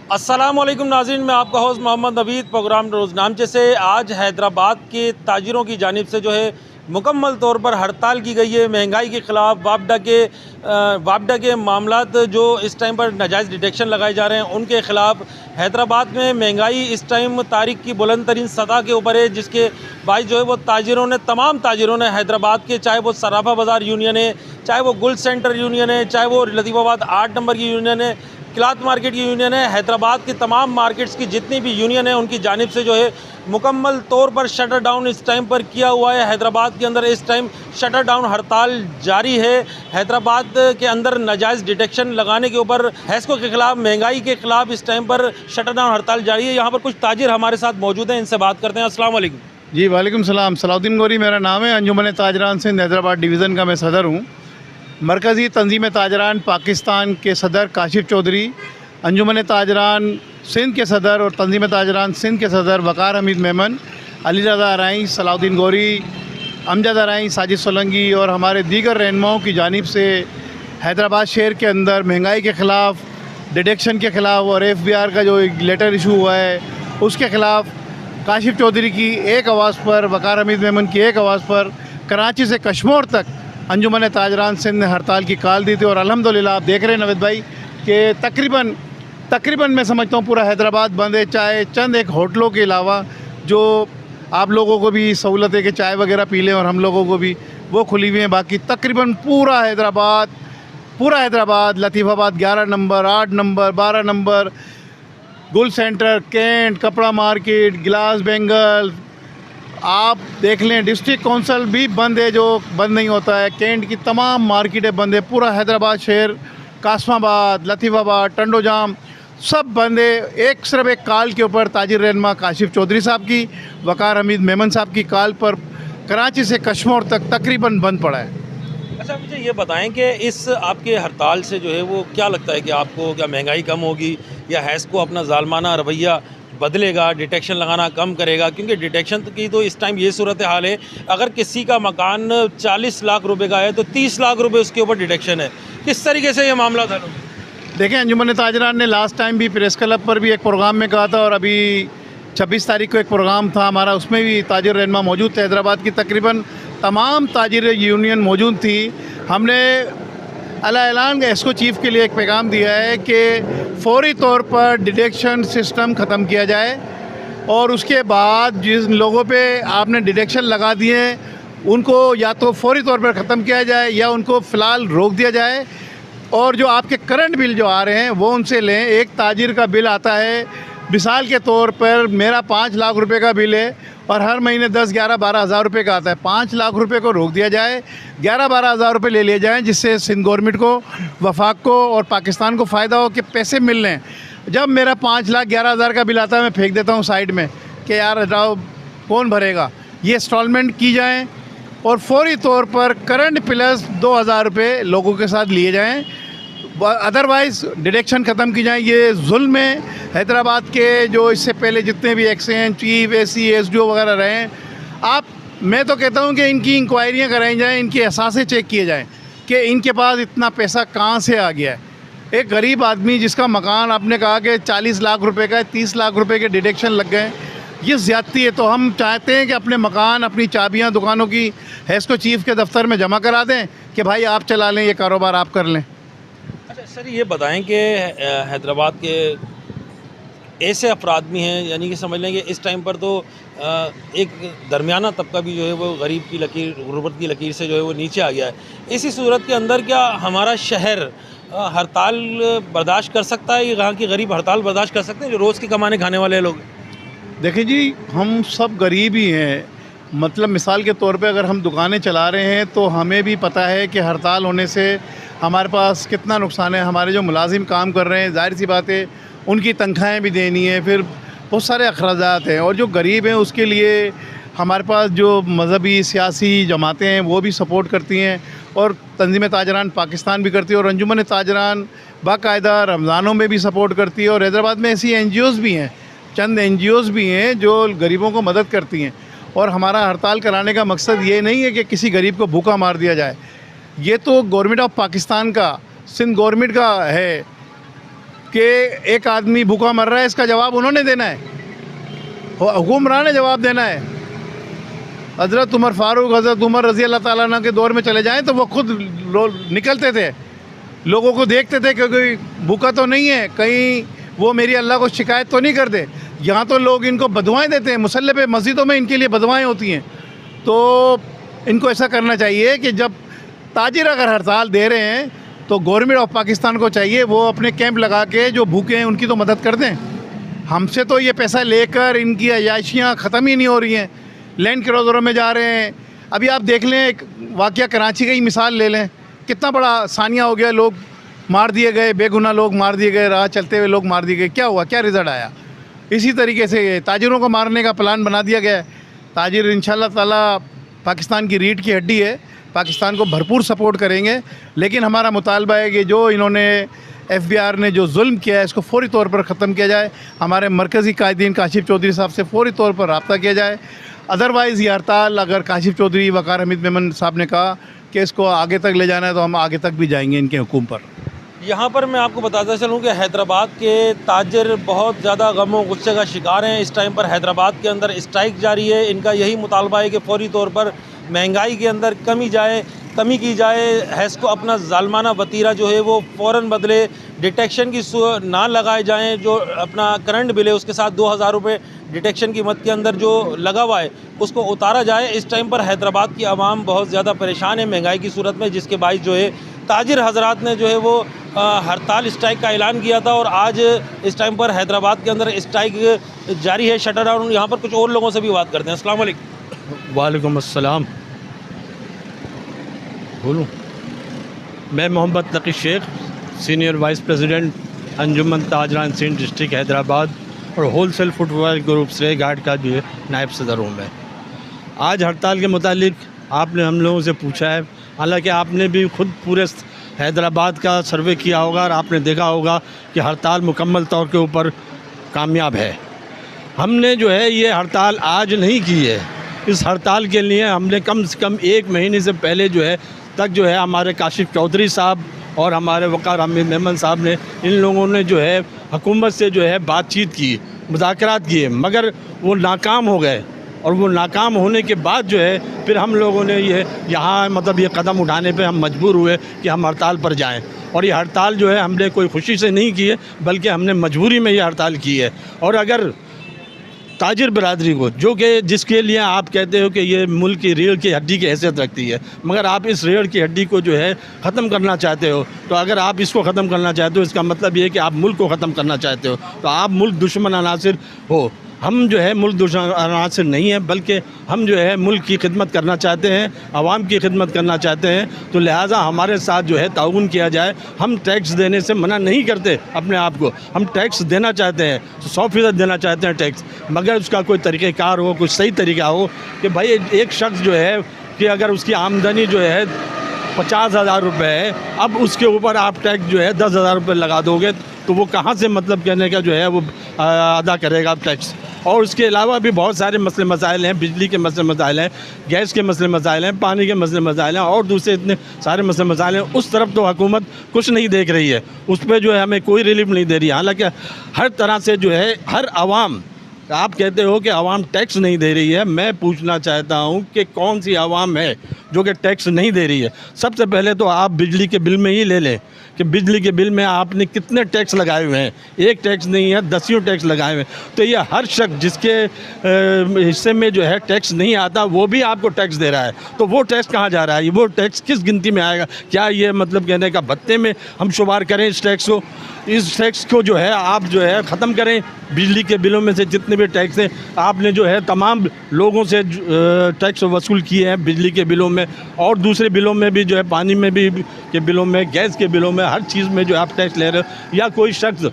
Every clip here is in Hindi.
अस्सलामुअलैकुम नाज़रीन, मैं आपका होस्ट मोहम्मद नवीद। प्रोग्राम रोज़नामचे से आज हैदराबाद के ताजिरों की जानिब से जो है मुकम्मल तौर पर हड़ताल की गई है महंगाई के ख़िलाफ़। वापडा के मामलात जो इस टाइम पर नाजायज़ डिटेक्शन लगाए जा रहे हैं उनके ख़िलाफ़ हैदराबाद में महंगाई इस टाइम तारीख की बुलंद तरीन सतह के ऊपर है, जिसके बाइस जो है वो तमाम ताजिरों ने हैदराबाद के, चाहे वो सराफा बाज़ार यूनियन है, चाहे वो गुल सेंटर यूनियन है, चाहे वो लतीफ़ाबाद 8 नंबर की यूनियन है, क्लॉथ मार्केट की यूनियन है, हैदराबाद की तमाम मार्केट्स की जितनी भी यूनियन है उनकी जानिब से जो है मुकम्मल तौर पर शटर डाउन इस टाइम पर किया हुआ है। हैदराबाद के अंदर इस टाइम शटर डाउन हड़ताल जारी है। हैदराबाद के अंदर नाजायज़ डिटेक्शन लगाने के ऊपर हैस्को के ख़िलाफ़, महंगाई के ख़िलाफ़ इस टाइम पर शटर डाउन हड़ताल जारी है। यहाँ पर कुछ ताजिर हमारे साथ मौजूद हैं, इनसे बात करते हैं। अस्सलाम वालेकुम। जी वालेकुम सलाम। सलाउद्दीन गौरी मेरा नाम है। अंजुमन ताजरान सिंध हैदराबाद डिवीज़न का मैं सदर हूँ। मरकज़ी तंजीम ताजरान पाकिस्तान के सदर काशिफ चौधरी, अंजुमन ताजरान सिंध के सदर और तंजीम ताजरान सिंध के सदर वक़ार हमीद मेमन, अली रज़ा अराई, सलाउद्दीन गौरी, अमजद अराई, साजिद सोलंगी और हमारे दीगर रहनुमाओं की जानिब से हैदराबाद शहर के अंदर महंगाई के ख़िलाफ़, डिडक्शन के ख़िलाफ़ और FBR का जो एक लेटर इशू हुआ है उसके ख़िलाफ़ काशिफ चौधरी की एक आवाज़ पर, वक़ार हमीद मेमन की एक आवाज़ पर कराची से कश्मीर तक अंजुमन ताजरान सिंध ने हड़ताल की कॉल दी थी। और अल्हम्दुलिल्लाह आप देख रहे हैं नवीद भाई कि तकरीबन मैं समझता हूँ पूरा हैदराबाद बंद है, चाहे चंद एक होटलों के अलावा जो आप लोगों को भी सहूलत है कि चाय वगैरह पी लें और हम लोगों को भी, वो खुली हुई हैं। बाकी तकरीबन पूरा Hyderabad Latifabad 11 number, 8 number, 12 number, गुल सेंटर, कैंट, कपड़ा मार्केट, गिलास बेंगल, आप देख लें डिस्ट्रिक्ट कौंसल भी बंद है, जो बंद नहीं होता है। कैंट की तमाम मार्केटें बंद है। पूरा हैदराबाद शहर, कासमाबाद, लतीफ़ाबाद, टंडोजाम सब बंद है। सिर्फ एक कॉल के ऊपर ताजिर रहनुमा काशिफ चौधरी साहब की, वक़ार हमीद मेमन साहब की कॉल पर कराची से कश्मीर तक तकरीबन बंद पड़ा है। अच्छा, मुझे ये बताएं कि इस आपके हड़ताल से जो है वो क्या लगता है कि आपको क्या महंगाई कम होगी या हैस्को अपना ज़ालमाना रवैया बदलेगा, डिटेक्शन लगाना कम करेगा? क्योंकि डिटेक्शन की तो इस टाइम ये सूरत हाल है, अगर किसी का मकान 40 लाख रुपए का है तो 30 लाख रुपए उसके ऊपर डिटेक्शन है। किस तरीके से ये मामला था? देखें, अंजुमन ताजरान ने लास्ट टाइम भी प्रेस क्लब पर भी एक प्रोग्राम में कहा था और अभी 26 तारीख को एक प्रोग्राम था हमारा, उसमें भी ताजिर रहनुमा मौजूद थे। हैदराबाद की तकरीबन तमाम ताजिर यूनियन मौजूद थी। हमने ऐलान एस्को चीफ़ के लिए एक पैगाम दिया है कि फ़ौरी तौर पर डिटेक्शन सिस्टम ख़त्म किया जाए और उसके बाद जिन लोगों पे आपने डिटेक्शन लगा दिए हैं उनको या तो फ़ौरी तौर पर ख़त्म किया जाए या उनको फ़िलहाल रोक दिया जाए। और जो आपके करंट बिल जो आ रहे हैं वो उनसे लें। एक ताजिर का बिल आता है, मिसाल के तौर पर मेरा 5 लाख रुपए का बिल है और हर महीने 10, 11, 12 हज़ार रुपये का आता है। 5 लाख रुपए को रोक दिया जाए, 11, 12 हज़ार रुपये ले लिए जाएँ, जिससे सिंध गवर्नमेंट को, वफाक को और पाकिस्तान को फ़ायदा हो कि पैसे मिल लें। जब मेरा 5 लाख 11 हज़ार का बिल आता है मैं फेंक देता हूँ साइड में कि यार हटाओ, कौन भरेगा। ये इंस्टॉलमेंट की जाएँ और फौरी तौर पर करंट प्लस 2,000 रुपये लोगों के साथ लिए जाएँ, अदरवाइज़ डिटेक्शन ख़त्म की जाए। ये जुल्म है हैदराबाद के जो इससे पहले जितने भी एक्सचेंज चीफ, AC, SDO वगैरह रहे हैं, मैं तो कहता हूँ कि इनकी इंक्वायरियाँ कराई जाएँ, इनके एहसासे चेक किए जाएँ कि इनके पास इतना पैसा कहाँ से आ गया है। एक गरीब आदमी जिसका मकान आपने कहा कि 40 लाख रुपए का है, 30 लाख रुपए के डिटेक्शन लग गए, ये ज़्यादती है। तो हम चाहते हैं कि अपने मकान, अपनी चाबियाँ दुकानों की हैस्को चीफ़ के दफ्तर में जमा करा दें कि भाई आप चला लें, ये कारोबार आप कर लें। अच्छा सर, ये बताएं कि हैदराबाद के ऐसे अफराद भी हैं, यानी कि समझ लें कि इस टाइम पर तो एक दरमियाना तबका भी जो है वो गरीब की लकीर, गुर्बत की लकीर से जो है वो नीचे आ गया है। इसी सूरत के अंदर क्या हमारा शहर हड़ताल बर्दाश्त कर सकता है? यहाँ की गरीब हड़ताल बर्दाश्त कर सकते हैं जो रोज़ के कमाने खाने वाले लोग? देखिए जी, हम सब गरीब ही हैं। मतलब मिसाल के तौर पे अगर हम दुकानें चला रहे हैं तो हमें भी पता है कि हड़ताल होने से हमारे पास कितना नुकसान है। हमारे जो मुलाजिम काम कर रहे हैं, जाहिर सी बात है उनकी तनख्वाहें भी देनी है, फिर बहुत सारे अखराजात हैं। और जो गरीब हैं उसके लिए हमारे पास जो मज़हबी सियासी जमातें हैं वो भी सपोर्ट करती हैं और तंजीम ताजरान पाकिस्तान भी करती है और अंजुमन ताजरान बाकायदा रमज़ानों में भी सपोर्ट करती है। और हैदराबाद में ऐसी NGOs भी हैं, चंद NGOs भी हैं जो गरीबों को मदद करती हैं। और हमारा हड़ताल कराने का मकसद ये नहीं है कि किसी गरीब को भूखा मार दिया जाए। ये तो गवर्नमेंट ऑफ पाकिस्तान का, सिंध गवर्नमेंट का है कि एक आदमी भूखा मर रहा है, इसका जवाब उन्होंने देना है, हुक्मरान ने जवाब देना है। हज़रत उमर फ़ारूक, हज़रत उमर रज़ी अल्लाह ताला अन्हु के दौर में चले जाएं तो वो खुद निकलते थे, लोगों को देखते थे कि कोई भूखा तो नहीं है, कहीं वो मेरी अल्लाह को शिकायत तो नहीं करते। यहाँ तो लोग इनको बदुआएं देते हैं, मुसल्ले पे मस्जिदों में इनके लिए बदुआएं होती हैं। तो इनको ऐसा करना चाहिए कि जब ताजिर अगर हड़ताल दे रहे हैं तो गवर्नमेंट ऑफ पाकिस्तान को चाहिए वो अपने कैंप लगा के जो भूखे हैं उनकी तो मदद कर दें। हमसे तो ये पैसा लेकर इनकी अयाशियाँ ख़त्म ही नहीं हो रही हैं, लैंड क्रूज़रों में जा रहे हैं। अभी आप देख लें, एक वाक़या कराची का ही मिसाल ले लें, कितना बड़ा सानिया हो गया, लोग मार दिए गए, बेगुनाह लोग मार दिए गए, राह चलते हुए लोग मार दिए गए। क्या हुआ, क्या रिज़ल्ट आया? इसी तरीके से ताजिरों को मारने का प्लान बना दिया गया है। ताजिर इंशाल्लाह ताला पाकिस्तान की रीढ़ की हड्डी है, पाकिस्तान को भरपूर सपोर्ट करेंगे, लेकिन हमारा मुतालबा है कि जो इन्होंने FBR ने जो जुल्म किया है इसको फ़ौरी तौर पर ख़त्म किया जाए। हमारे मरकज़ी कायदीन काशिफ़ चौधरी साहब से फ़ौरी तौर पर रब्ता किया जाए। अदरवाइज़ ये हड़ताल अगर काशिफ़ चौधरी, वक़ार हमीद मेमन साहब ने कहा कि इसको आगे तक ले जाना है तो हम आगे तक भी जाएंगे इनके हुकूम पर। यहाँ पर मैं आपको बताता चलूँ कि हैदराबाद के ताजिर बहुत ज़्यादा गम व गुस्से का शिकार हैं। इस टाइम पर हैदराबाद के अंदर स्ट्राइक जारी है। इनका यही मुतालबा है कि फ़ौरी तौर पर महंगाई के अंदर कमी की जाए, हैज़ को अपना ज़ालमाना वतीरा जो है वो फ़ौरन बदले, डिटेक्शन की ना लगाए जाएं, जो अपना करंट बिल है उसके साथ 2000 रुपये डिटेक्शन की मद के अंदर जो लगा हुआ है उसको उतारा जाए। इस टाइम पर हैदराबाद की आवाम बहुत ज़्यादा परेशान है महंगाई की सूरत में, जिसके बाइस जो है ताजिर हजरात ने जो है वो हड़ताल स्ट्राइक का ऐलान किया था और आज इस टाइम पर हैदराबाद के अंदर स्ट्राइक जारी है, शटर डाउन। यहाँ पर कुछ और लोगों से भी बात करते हैं। अस्सलाम वालेकुम। वालेकुम अस्सलाम। बोलूँ, मैं मोहम्मद तकी शेख, सीनियर वाइस प्रेसिडेंट अंजुमन ताजरान सिंध डिस्ट्रिक्ट हैदराबाद और होलसेल फुटवेयर ग्रुप से गार्ड का जो है नायब सदर हूँ मैं। आज हड़ताल के मुतालिक आपने हम लोगों से पूछा है, हालांकि आपने भी खुद पूरे हैदराबाद का सर्वे किया होगा और आपने देखा होगा कि हड़ताल मुकम्मल तौर के ऊपर कामयाब है। हमने जो है ये हड़ताल आज नहीं की है, इस हड़ताल के लिए हमने कम से कम 1 महीने से पहले जो है तक जो है हमारे काशिफ़ चौधरी साहब और हमारे वक़ार हमीद मेमन साहब ने, इन लोगों ने जो है हुकूमत से जो है बातचीत की, मुज़ाकरात किए, मगर वो नाकाम हो गए। और वो नाकाम होने के बाद जो है फिर हम लोगों ने यहाँ मतलब ये कदम उठाने पे हम मजबूर हुए कि हम हड़ताल पर जाएं। और ये हड़ताल जो है हमने कोई खुशी से नहीं की है, बल्कि हमने मजबूरी में ये हड़ताल की है। और अगर ताजिर बरादरी को, जो कि जिसके लिए आप कहते हो कि ये मुल्क की रीढ़ की हड्डी की हैसियत रखती है, मगर आप इस रीढ़ की हड्डी को जो है ख़त्म करना चाहते हो, तो अगर आप इसको ख़त्म करना चाहते हो इसका मतलब ये है कि आप मुल्क को ख़त्म करना चाहते हो, तो आप मुल्क दुश्मन अनासिर हो। हम जो है मुल्क दुश्मन अनासिर नहीं है, बल्कि हम जो है मुल्क की खिदमत करना चाहते हैं, आवाम की खिदमत करना चाहते हैं। तो लिहाजा हमारे साथ जो है ताउन किया जाए। हम टैक्स देने से मना नहीं करते अपने आप को, हम टैक्स देना चाहते हैं, 100% देना चाहते हैं टैक्स, मगर उसका कोई तरीक़ेकार हो, कुछ सही तरीका हो कि भाई एक शख्स जो है कि अगर उसकी आमदनी जो है 50,000 रुपये है, अब उसके ऊपर आप टैक्स जो है 10,000 रुपये लगा दोगे तो वो कहाँ से मतलब कहने का जो है वो अदा करेगा टैक्स। और उसके अलावा भी बहुत सारे मसले मसाइल हैं, बिजली के मसले मसाइल हैं, गैस के मसले मसाइल हैं, पानी के मसले मसाइल हैं और दूसरे इतने सारे मसले मसाइल हैं। उस तरफ तो हुकूमत कुछ नहीं देख रही है, उस पर जो है हमें कोई रिलीफ नहीं दे रही है। हालांकि हर तरह से जो है हर आवाम, आप कहते हो कि आवाम टैक्स नहीं दे रही है, मैं पूछना चाहता हूँ कि कौन सी आवाम है जो कि टैक्स नहीं दे रही है। सबसे पहले तो आप बिजली के बिल में ही ले लें कि बिजली के बिल में आपने कितने टैक्स लगाए हुए हैं, एक टैक्स नहीं है, 10 टैक्स लगाए हुए हैं। तो ये हर शख्स जिसके हिस्से में जो है टैक्स नहीं आता वो भी आपको टैक्स दे रहा है, तो वो टैक्स कहाँ जा रहा है, वो टैक्स किस गिनती में आएगा? क्या ये मतलब कहने का भत्ते में हम शुमार करें इस टैक्स को? इस टैक्स को जो है आप जो है ख़त्म करें। बिजली के बिलों में से जितने भी टैक्स हैं आपने जो है तमाम लोगों से टैक्स वसूल किए हैं बिजली के बिलों में, और दूसरे बिलों में भी जो है, पानी में भी के बिलों में, गैस के बिलों में, हर चीज़ में जो आप टैक्स ले रहे हो। या कोई शख्स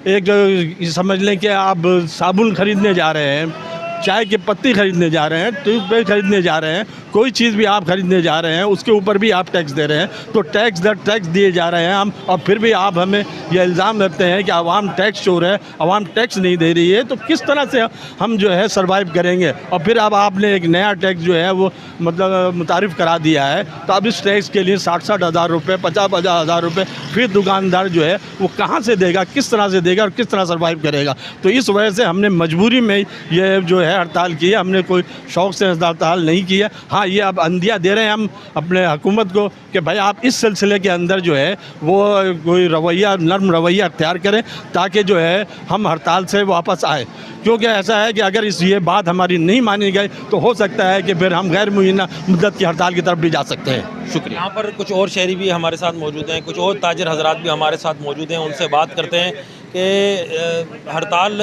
एक समझ लें कि आप साबुन ख़रीदने जा रहे हैं चाय की पत्ती खरीदने जा रहे हैं, टूथपेस्ट खरीदने जा रहे हैं, कोई चीज़ भी आप खरीदने जा रहे हैं उसके ऊपर भी आप टैक्स दे रहे हैं। तो टैक्स दर टैक्स दिए जा रहे हैं हम, और फिर भी आप हमें यह इल्ज़ाम रखते हैं कि आवाम टैक्स चोर है, आवाम टैक्स नहीं दे रही है। तो किस तरह से हम जो है सर्वाइव करेंगे? और फिर अब आपने एक नया टैक्स जो है वो मतलब मुतारिफ़ करा दिया है। तो अब इस टैक्स के लिए 60-60 हज़ार रुपये, 50-50 हज़ार रुपये फिर दुकानदार जो है वो कहाँ से देगा, किस तरह से देगा और किस तरह सर्वाइव करेगा? तो इस वजह से हमने मजबूरी में ये जो है हड़ताल की है। हमने कोई शौक़ से हड़ताल नहीं की है। हाँ, ये अब अंदिया दे रहे हैं हम अपने हुकूमत को कि भाई आप इस सिलसिले के अंदर जो है वो कोई रवैया, नर्म रवैया अख्तियार करें ताकि जो है हम हड़ताल से वापस आए। क्योंकि ऐसा है कि अगर ये बात हमारी नहीं मानी गई तो हो सकता है कि फिर हम गैर मुय्यना मुद्दत की हड़ताल की तरफ भी जा सकते हैं। शुक्रिया। यहाँ पर कुछ और शहरी भी हमारे साथ मौजूद हैं, कुछ और ताजिर हजरात भी हमारे साथ मौजूद हैं। उनसे बात करते हैं कि हड़ताल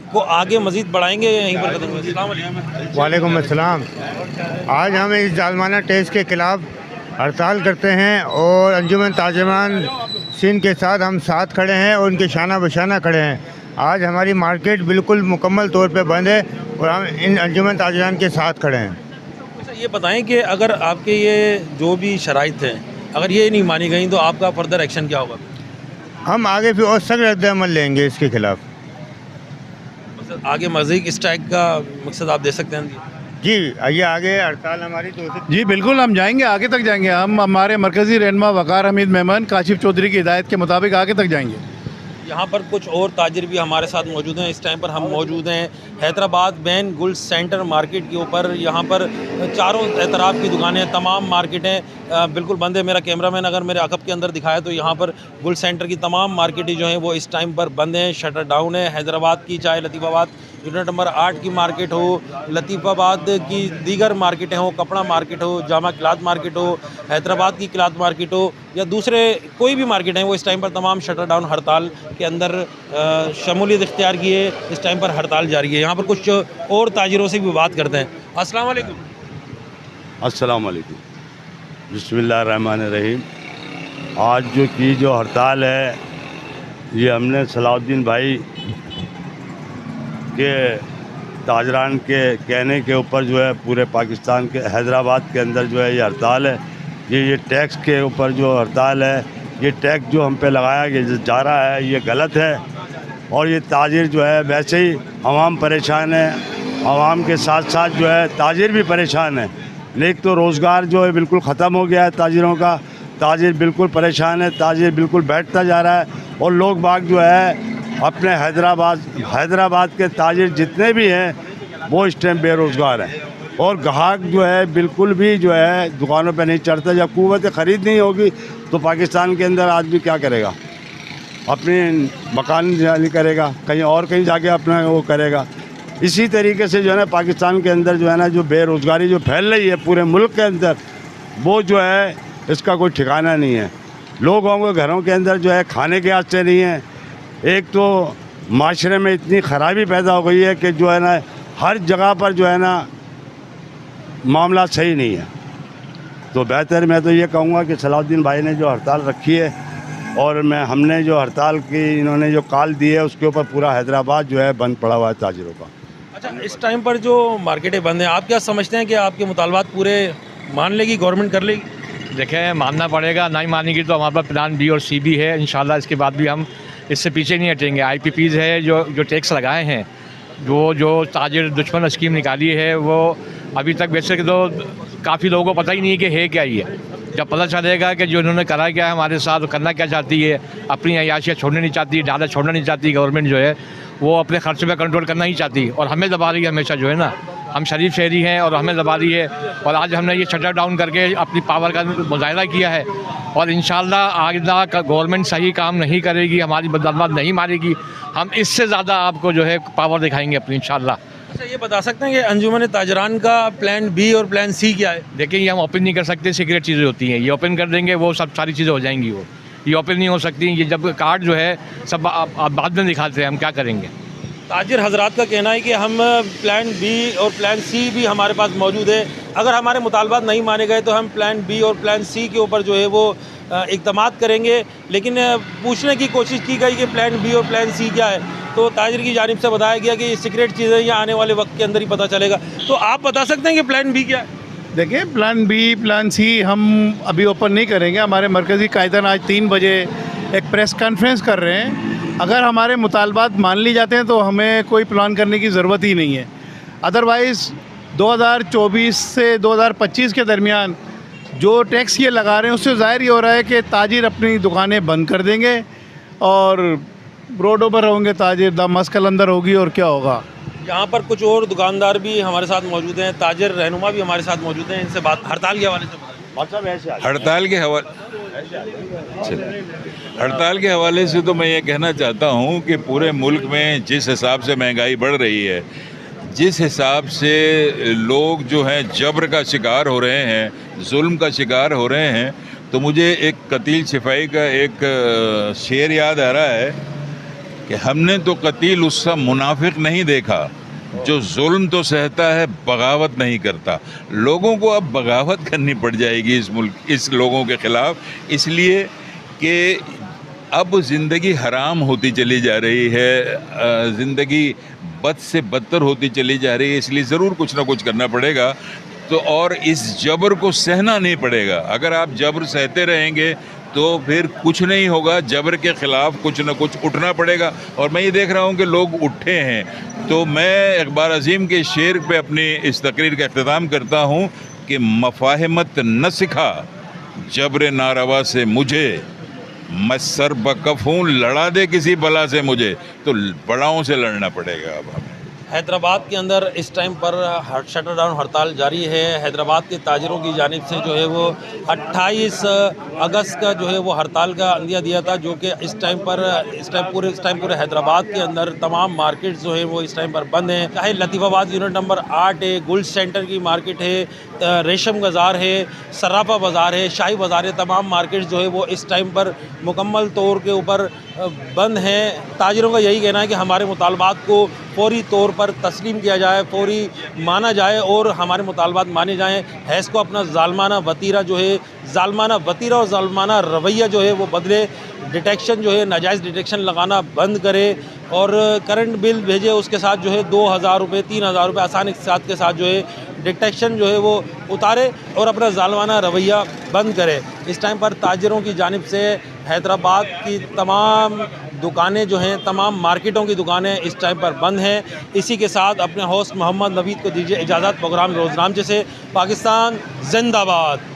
को आगे मज़ीद बढ़ाएंगे या यहीं पर खत्म करेंगे? अस्सलाम वालेकुम। वालेकुम अस्सलाम। आज हम इस जालमाना टैक्स के ख़िलाफ़ हड़ताल करते हैं और अंजुमन ताजरान सिंध के साथ हम साथ खड़े हैं और उनके शाना बशाना खड़े हैं। आज हमारी मार्केट बिल्कुल मुकम्मल तौर पे बंद है और हम इन अंजुमन ताजरान के साथ खड़े हैं। अच्छा, ये बताएं कि अगर आपके ये जो भी शराइत हैं अगर ये नहीं मानी गई तो आपका फर्दर एक्शन क्या होगा? हम आगे फिर और सख्त रद्द-ए-अमल लेंगे इसके ख़िलाफ़। आगे मज़ीद स्ट्राइक का मकसद आप दे सकते हैं? जी, ये आगे हड़ताल हमारी तो जी बिल्कुल, हम जाएंगे, आगे तक जाएंगे। हम हमारे मरकज़ी रहनुमा वक़ार हमीद मेमन काशिफ चौधरी की हिदायत के मुताबिक आगे तक जाएंगे। यहाँ पर कुछ और ताजिर भी हमारे साथ मौजूद हैं। इस टाइम पर हम मौजूद हैं हैदराबाद बैन गुल सेंटर मार्केट के ऊपर। यहाँ पर चारों तरफ की दुकानें, तमाम मार्केटें बिल्कुल बंद है। मेरा कैमरामैन अगर मेरे अकब के अंदर दिखाया तो यहाँ पर गुल सेंटर की तमाम मार्केटें जो हैं वो इस टाइम पर बंद हैं, शटर डाउन है। हैदराबाद की चाहे लतीफ़ाबाद यूनिट नंबर 8 की मार्केट हो, लतीफ़ाबाद की दीगर मार्केटें हो, कपड़ा मार्केट हो, जामा क्लाथ मार्केट हो, हैदराबाद की क्लाथ मार्केट हो या दूसरे कोई भी मार्केट हैं, वो इस टाइम पर तमाम शटर डाउन हड़ताल के अंदर शमूलियत इख्तियार किए इस टाइम पर हड़ताल जारी है। यहाँ पर कुछ और ताजिरों से भी बात करते हैं। अस्सलाम वालेकुम। अस्सलाम वालेकुम। बिस्मिल्लाहिर्रहमानिर्रहीम। आज जो हड़ताल है ये हमने सलाउद्दीन भाई के ताजरान के कहने के ऊपर जो है पूरे पाकिस्तान के हैदराबाद के अंदर जो है ये हड़ताल है। ये टैक्स के ऊपर जो हड़ताल है, ये टैक्स जो हम पे लगाया जा रहा है ये गलत है। और ये ताजिर जो है वैसे ही आवाम परेशान है, आवाम के साथ साथ जो है ताजिर भी परेशान है। एक तो रोज़गार जो है बिल्कुल ख़त्म हो गया है ताजिरों का, ताजिर बिल्कुल परेशान है, ताजिर बिल्कुल बैठता जा रहा है। और लोग बाग जो है अपने हैदराबाद के ताजिर जितने भी हैं वो इस टाइम बेरोज़गार हैं। और ग्राहक जो है बिल्कुल भी जो है दुकानों पे नहीं चढ़ता। जब क़ुव्वत ख़रीद नहीं होगी तो पाकिस्तान के अंदर आदमी क्या करेगा? अपनी मकान जाली करेगा, कहीं और कहीं जाके अपना वो करेगा। इसी तरीके से जो है ना पाकिस्तान के अंदर जो है ना जो बेरोज़गारी जो फैल रही है पूरे मुल्क के अंदर, वो जो है इसका कोई ठिकाना नहीं है। लोगों के घरों के अंदर जो है खाने के आस्ते नहीं है। एक तो माशरे में इतनी ख़राबी पैदा हो गई है कि जो है ना हर जगह पर जो है ना मामला सही नहीं है। तो बेहतर मैं तो ये कहूँगा कि सलाउद्दीन भाई ने जो हड़ताल रखी है और हमने जो हड़ताल की इन्होंने जो कॉल दी है उसके ऊपर पूरा हैदराबाद जो है बंद पड़ा हुआ है ताजिरों का। अच्छा, इस टाइम पर जो मार्केटें बंद हैं, आप क्या समझते हैं कि आपके मुतालबात पूरे मान लेगी गवर्नमेंट, कर लेगी? देखें, मानना पड़ेगा, नहीं मानेगी तो हमारे पास प्लान बी और सी भी है। इंशाल्लाह इसके बाद भी हम इससे पीछे नहीं हटेंगे। IPPs है जो टैक्स लगाए हैं, जो ताजिर दुश्मन स्कीम निकाली है, वो अभी तक वैसे तो काफ़ी लोगों को पता ही नहीं है कि है क्या ये। जब पता चलेगा कि जो इन्होंने करा क्या है हमारे साथ, वो करना क्या चाहती है, अपनी अयाशियाँ छोड़ना नहीं चाहती, डाला छोड़ना नहीं चाहती गवर्नमेंट जो है, वो अपने खर्चे पे कंट्रोल करना ही चाहती और हमें दबा रही है हमेशा जो है ना। हम शरीफ शहरी हैं और हमें दबा रही है। और आज हमने ये शटर डाउन करके अपनी पावर का मुजाहिरा किया है और इंशाल्लाह आइंदा गवर्नमेंट सही काम नहीं करेगी, हमारी मुतालबात नहीं मानेगी, हम इससे ज़्यादा आपको जो है पावर दिखाएंगे अपनी इंशाल्लाह। अच्छा, ये बता सकते हैं कि अंजुमन ताजरान का प्लान बी और प्लान सी क्या है? देखिए, ये हम ओपन नहीं कर सकते, सीक्रेट चीज़ें होती हैं। ये ओपन कर देंगे वो सब सारी चीज़ें हो जाएंगी, वो ये ओपन नहीं हो सकती। ये जब कार्ड जो है सब आप बाद में दिखाते हैं, हम क्या करेंगे। ताजिर हजरात का कहना है कि हम प्लान बी और प्लान सी भी हमारे पास मौजूद है। अगर हमारे मुतालबात नहीं माने गए तो हम प्लान बी और प्लान सी के ऊपर जो है वो इक़दामात करेंगे। लेकिन पूछने की कोशिश की गई कि प्लान बी और प्लान सी क्या है, तो ताजिर की जानिब से बताया गया कि ये सीक्रेट चीज़ें ये आने वाले वक्त के अंदर ही पता चलेगा। तो आप बता सकते हैं कि प्लान बी क्या है? देखिए, प्लान बी प्लान सी हम अभी ओपन नहीं करेंगे। हमारे मरकज़ी कायदान आज 3 बजे एक प्रेस कॉन्फ्रेंस कर रहे हैं। अगर हमारे मुतालबात मान ली जाते हैं तो हमें कोई प्लान करने की ज़रूरत ही नहीं है। अदरवाइज़ 2024 से 2025 के दरमियान जो टैक्स ये लगा रहे हैं उससे ज़ाहिर ये हो रहा है कि ताजिर अपनी दुकानें बंद कर देंगे और रोडों पर होंगे ताजिर, दमस कलंदर होगी और क्या होगा। यहाँ पर कुछ और दुकानदार भी हमारे साथ मौजूद हैं, ताजिर रहनुमा भी हमारे साथ मौजूद हैं। इनसे बात हड़ताल के हवाले से बताएं। हड़ताल के हवाले से तो मैं ये कहना चाहता हूँ कि पूरे मुल्क में जिस हिसाब से महंगाई बढ़ रही है, जिस हिसाब से लोग जो हैं जबर का शिकार हो रहे हैं, जुल्म का शिकार हो रहे हैं, तो मुझे एक कतील सिपाही का एक शेर याद आ रहा है कि हमने तो कतील उसका मुनाफिक नहीं देखा जो जुल्म तो सहता है बगावत नहीं करता। लोगों को अब बगावत करनी पड़ जाएगी इस लोगों के ख़िलाफ़, इसलिए कि अब ज़िंदगी हराम होती चली जा रही है, ज़िंदगी बद से बदतर होती चली जा रही है, इसलिए ज़रूर कुछ ना कुछ करना पड़ेगा। तो और इस जबर को सहना नहीं पड़ेगा। अगर आप जबर सहते रहेंगे तो फिर कुछ नहीं होगा, जबर के ख़िलाफ़ कुछ ना कुछ उठना पड़ेगा। और मैं ये देख रहा हूँ कि लोग उठे हैं। तो मैं इकबाल अज़ीम के शेर पे अपनी इस तकरीर का इख्तिताम करता हूँ कि मफ़ाहिमत न सिखा जबर नारवा से मुझे, मैं सर बकफ हूँ लड़ा दे किसी बला से मुझे। तो बड़ाओं से लड़ना पड़ेगा अब हमें। हैदराबाद के अंदर इस टाइम पर शटर डाउन हड़ताल जारी है। हैदराबाद के ताजिरों की जानिब से जो है वो 28 अगस्त का जो है वो हड़ताल का अंदिया दिया था, जो कि इस टाइम पूरे हैदराबाद के अंदर तमाम मार्केट्स जो है वो इस टाइम पर बंद हैं। चाहे लतीफ़ाबाद यूनिट नंबर 8 है, गुल्ड सेंटर की मार्केट है, रेशम बाज़ार है, सराफा बाज़ार है, शाही बाज़ार है, तमाम मार्केट्स जो है वो इस टाइम पर मुकम्मल तौर के ऊपर बंद हैं। ताजिरों का यही कहना है कि हमारे मुतालबात को फौरी तौर पर तस्लीम किया जाए, फौरी माना जाए और हमारे मुतालबात माने जाएँ। हैज़ को अपना ज़ालमाना वतीरा और ज़ालमाना रवैया जो है वो बदले, डिटेक्शन जो है नाजायज़ डिटेक्शन लगाना बंद करे और करंट बिल भेजे, उसके साथ जो है 2000 रुपये 3000 रुपये आसान के साथ जो है डिटेक्शन जो है वो उतारे और अपना ज़ालमाना रवैया बंद करे। इस टाइम पर ताजिरों की जानिब से हैदराबाद की तमाम दुकानें जो हैं, तमाम मार्केटों की दुकानें इस टाइम पर बंद हैं। इसी के साथ अपने होस्ट मोहम्मद नवीद को दीजिए इजाज़त। प्रोग्राम रोज़नामचे से पाकिस्तान जिंदाबाद।